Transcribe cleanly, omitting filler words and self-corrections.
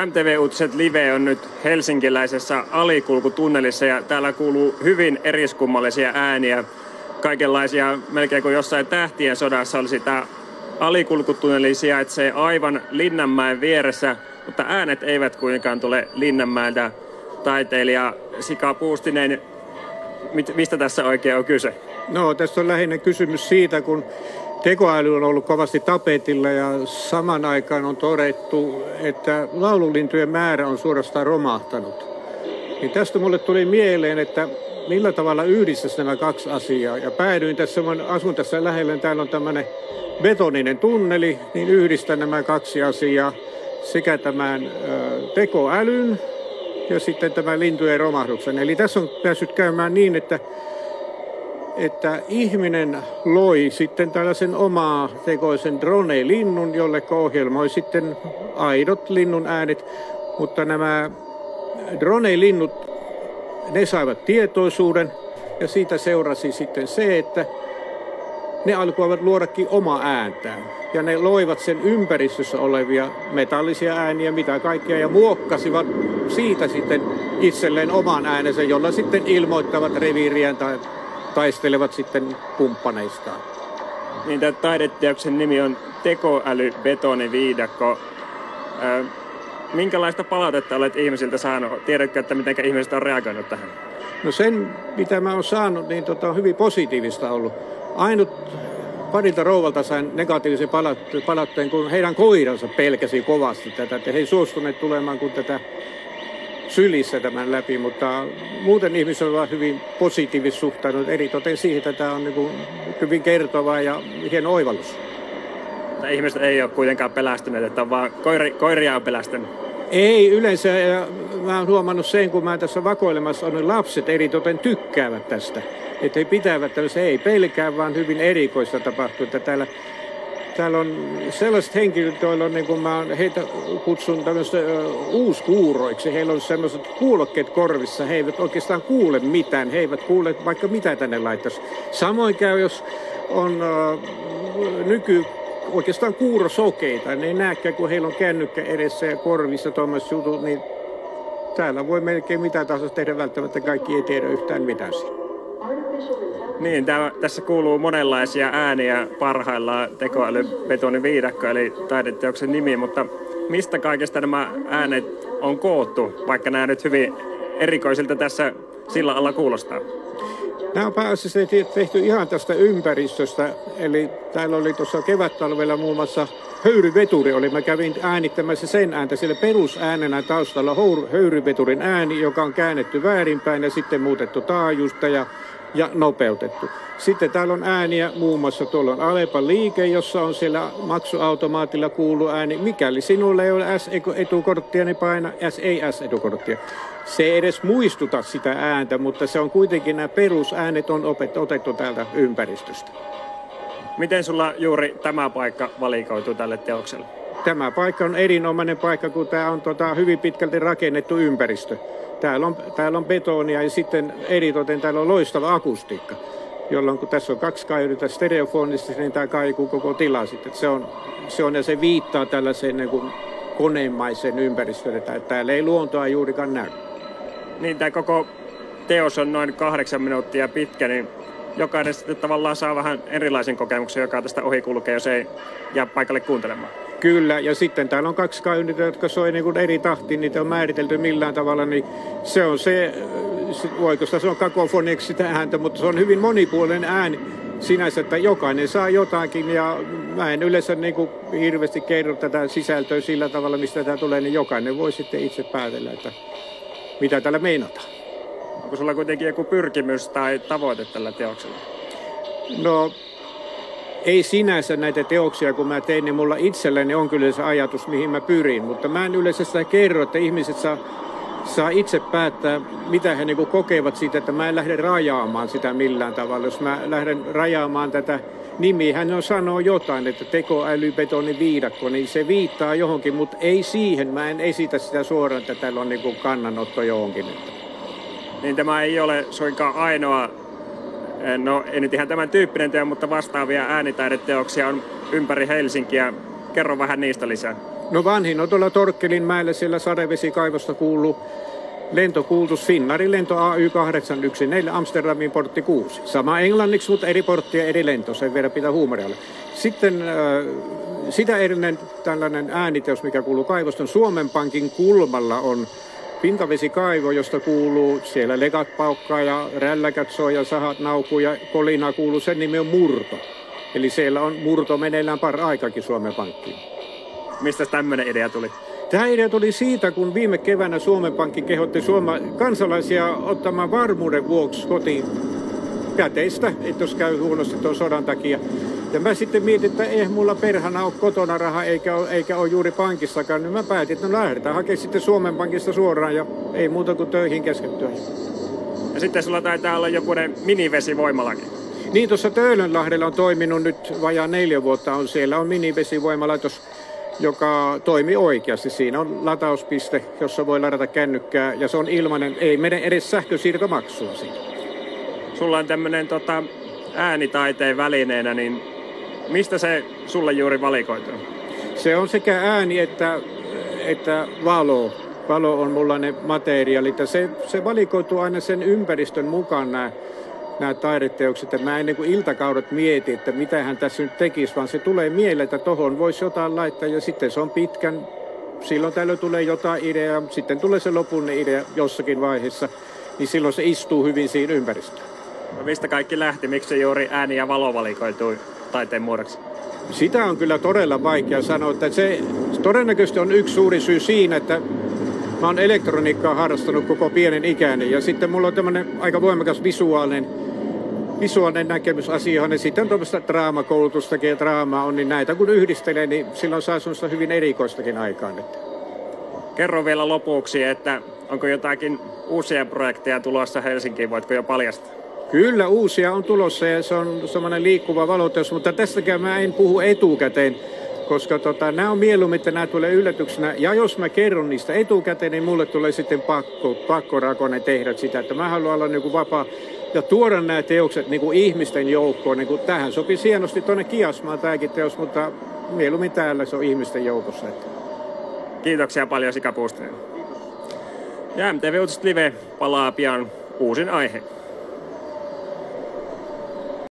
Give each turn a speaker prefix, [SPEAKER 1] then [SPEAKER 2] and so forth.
[SPEAKER 1] MTV-uutiset Live on nyt helsinkiläisessä alikulkutunnelissa ja täällä kuuluu hyvin eriskummallisia ääniä. Kaikenlaisia, melkein kuin jossain Tähtien sodassa olisi tämä alikulkutunneli sijaitsee aivan Linnanmäen vieressä, mutta äänet eivät kuitenkaan tule Linnanmäeltä. Taiteilija Sika Puustinen, mistä tässä oikein on kyse?
[SPEAKER 2] No, tässä on lähinnä kysymys siitä, kun tekoäly on ollut kovasti tapetilla ja saman aikaan on todettu, että laululintujen määrä on suorastaan romahtanut. Niin tästä mulle tuli mieleen, että millä tavalla yhdistäisi nämä kaksi asiaa. Ja päädyin tässä, asun tässä lähellä, niin täällä on tämmöinen betoninen tunneli, niin yhdistän nämä kaksi asiaa, sekä tämän tekoälyn ja sitten tämän lintujen romahduksen. Eli tässä on päässyt käymään niin, että ihminen loi sitten tällaisen omaa tekoisen drone-linnun, jolle ohjelmoi sitten aidot linnun äänet, mutta nämä drone-linnut, ne saivat tietoisuuden ja siitä seurasi sitten se, että ne alkoivat luodakin omaa ääntään. Ja ne loivat sen ympäristössä olevia metallisia ääniä, mitä kaikkea, ja muokkasivat siitä sitten itselleen oman äänensä, jolla sitten ilmoittavat reviiriään tai taistelevat sitten kumppaneistaan.
[SPEAKER 1] Niin, tämä taideteoksen nimi on Tekoäly-betoniviidakko. Minkälaista palautetta olet ihmisiltä saanut? Tiedätkö, että miten ihmiset on reagoinut tähän?
[SPEAKER 2] No sen, mitä mä oon saanut, niin on hyvin positiivista ollut. Ainut parilta rouvalta sain negatiivisen palautteen, kun heidän koiransa pelkäsi kovasti tätä, että he ei suostuneet tulemaan kuin tätä sylissä tämän läpi, mutta muuten ihmiset ovat hyvin positiivisesti suhtautuneet eritoten siihen, että tämä on niin hyvin kertova ja hieno oivallus.
[SPEAKER 1] Ihmiset ei ole kuitenkaan pelästyneet, että on vaan koiria on pelästynyt.
[SPEAKER 2] Ei yleensä, ja mä oon huomannut sen, kun mä tässä vakoilemassa on, niin lapset eritoten tykkäävät tästä. Että he pitävät tällaista, ei pelkää, vaan hyvin erikoista tapahtuu. Että täällä on sellaiset henkilöt, joilla on, niin kuin heitä kutsun tämmöistä uuskuuroiksi. Heillä on sellaiset kuulokkeet korvissa, he eivät oikeastaan kuule mitään, he eivät kuule vaikka mitä tänne laittaisi. Samoin käy, jos on oikeastaan kuurosokeita, ne ei näekään, kun heillä on kännykkä edessä ja korvissa tuommoiset jutut, niin täällä voi melkein mitä tahansa tehdä, välttämättä kaikki ei tiedä yhtään mitään siitä.
[SPEAKER 1] Niin, tässä kuuluu monenlaisia ääniä parhaillaan Tekoäly-betoniviidakko, eli taideteoksen nimi, mutta mistä kaikesta nämä äänet on koottu, vaikka nämä nyt hyvin erikoisilta tässä sillä alla kuulostaa?
[SPEAKER 2] Nämä on pääasiassa tehty ihan tästä ympäristöstä, eli täällä oli tuossa kevättalvella muun muassa höyryveturi mä kävin äänittämässä sen ääntä, siellä perusäänenä taustalla höyryveturin ääni, joka on käännetty väärinpäin ja sitten muutettu taajuusta ja nopeutettu. Sitten täällä on ääniä, muun muassa tuolla on Alepan liike, jossa on siellä maksuautomaatilla kuulu ääni. Mikäli sinulla ei ole S-etukorttia, niin paina S-etukorttia. Se ei edes muistuta sitä ääntä, mutta se on kuitenkin nämä perusäänet on otettu täältä ympäristöstä.
[SPEAKER 1] Miten sulla juuri tämä paikka valikoituu tälle teokselle?
[SPEAKER 2] Tämä paikka on erinomainen paikka, kun tämä on hyvin pitkälti rakennettu ympäristö. Täällä on betonia ja sitten eritoten täällä on loistava akustiikka, jolloin kun tässä on kaksi kaiutinta stereofonista, niin tämä kaikuu koko tila sitten. Se on ja se viittaa tällaiseen niin kuin konemaiseen ympäristöön, että täällä ei luontoa juurikaan näy. Niin, tämä koko teos on noin 8 minuuttia pitkä, niin jokainen sitten tavallaan saa vähän erilaisen kokemuksen, joka tästä ohi kulkee, jos ei jää paikalle kuuntelemaan. Kyllä, ja sitten täällä on kaksi kaiutinta, jotka soi niin kuin eri tahtiin, niitä on määritelty millään tavalla, niin se on oikeastaan se on kakofoniaksi sitä ääntä, mutta se on hyvin monipuolinen ääni sinänsä, että jokainen saa jotakin, ja mä en yleensä niin kuin hirveästi kerro tätä sisältöä sillä tavalla, mistä tämä tulee, niin jokainen voi sitten itse päätellä, että mitä täällä meinataan. Onko sulla kuitenkin joku pyrkimys tai tavoite tällä teoksella? No, ei sinänsä näitä teoksia, kun mä tein, niin mulla itselläni on kyllä se ajatus, mihin mä pyrin. Mutta mä en yleensä sitä kerro, että ihmiset saa itse päättää, mitä he niin kokevat siitä, että mä en lähde rajaamaan sitä millään tavalla. Jos mä lähden rajaamaan tätä nimiä, hän sanoo jotain, että tekoäly-betoniviidakko, niin se viittaa johonkin, mutta ei siihen. Mä en esitä sitä suoraan, että täällä on niin kannanotto johonkin. Niin tämä ei ole suinkaan ainoa. No ei nyt ihan tämän tyyppinen teo, mutta vastaavia äänitaideteoksia on ympäri Helsinkiä. Kerro vähän niistä lisää. No vanhin on tuolla Torkkelinmäellä, siellä sadevesikaivosta kuuluu lentokuulutus Finnairin lento AY814 Amsterdamin portti 6. Sama englanniksi, mutta eri porttia eri lento, sen verran pitää huumoreilla. Sitten sitä erinen tällainen ääniteos, mikä kuuluu kaivoston Suomen Pankin kulmalla on pintavesikaivo, josta kuuluu siellä legat paukkaa ja rälläkät soi ja sahat naukuu ja kolina kuuluu, sen nimi on Murto. Eli siellä on murto meneillään aikakin Suomen Pankkiin.
[SPEAKER 1] Mistä tämmöinen idea tuli?
[SPEAKER 2] Tämä idea tuli siitä, kun viime keväänä Suomen Pankki kehotti kansalaisia ottamaan varmuuden vuoksi kotiin käteistä, että jos käy huonosti tuon sodan takia. Ja mä sitten mietin, että ei mulla perhana ole kotona rahaa eikä ole juuri pankissakaan, niin mä päätin, että no lähdetään hakemaan sitten Suomen Pankista suoraan ja ei muuta kuin töihin keskittyä.
[SPEAKER 1] Ja sitten sulla taitaa olla jokunen minivesivoimalakin.
[SPEAKER 2] Niin, tuossa Töölönlahdella on toiminut nyt vajaa 4 vuotta, siellä on minivesivoimalaitos, joka toimii oikeasti. Siinä on latauspiste, jossa voi ladata kännykkää ja se on ilmainen, ei mene edes sähkösiirtomaksua siitä.
[SPEAKER 1] Sulla on tämmöinen äänitaiteen välineenä, niin mistä se sulle juuri valikoituu? Se
[SPEAKER 2] on sekä ääni että valo. Valo on mullainen materiaali. Se valikoituu aina sen ympäristön mukaan nämä taideteokset. Ja mä en niin kuin iltakaudet mieti, että mitä hän tässä nyt tekisi, vaan se tulee mieleen, että tohon voisi jotain laittaa ja sitten se on pitkän. Silloin tällöin tulee jotain ideaa, sitten tulee se lopullinen idea jossakin vaiheessa, niin silloin se istuu hyvin siinä ympäristöön.
[SPEAKER 1] No mistä kaikki lähti? Miksi juuri ääni ja valo valikoitui taiteen muodoksi?
[SPEAKER 2] Sitä on kyllä todella vaikea sanoa, että se todennäköisesti on yksi suuri syy siinä, että mä oon elektroniikkaa harrastanut koko pienen ikäni ja sitten mulla on tämmöinen aika voimakas visuaalinen näkemys asioihin ja sitten on tuommoista draamakoulutustakin ja draamaa on, niin näitä kun yhdistelee, niin silloin saa semmoista hyvin erikoistakin aikaan.
[SPEAKER 1] Kerro vielä lopuksi, että onko jotakin uusia projekteja tulossa Helsinkiin, voitko jo paljastaa?
[SPEAKER 2] Kyllä uusia on tulossa ja se on semmoinen liikkuva valoteos, mutta tästäkään mä en puhu etukäteen, koska nämä on mieluummin, että nämä tulee yllätyksenä. Ja jos mä kerron niistä etukäteen, niin mulle tulee sitten pakkorakonen tehdä sitä, että mä haluan olla niin kuin vapaa ja tuoda nämä teokset niin kuin ihmisten joukkoon. Niin kuin tähän sopii hienosti tuonne Kiasmaan tämäkin teos, mutta mieluummin täällä se on ihmisten joukossa.
[SPEAKER 1] Kiitoksia paljon Sika Puustinen. Ja MTV Uutiset Live palaa pian uusin aihe.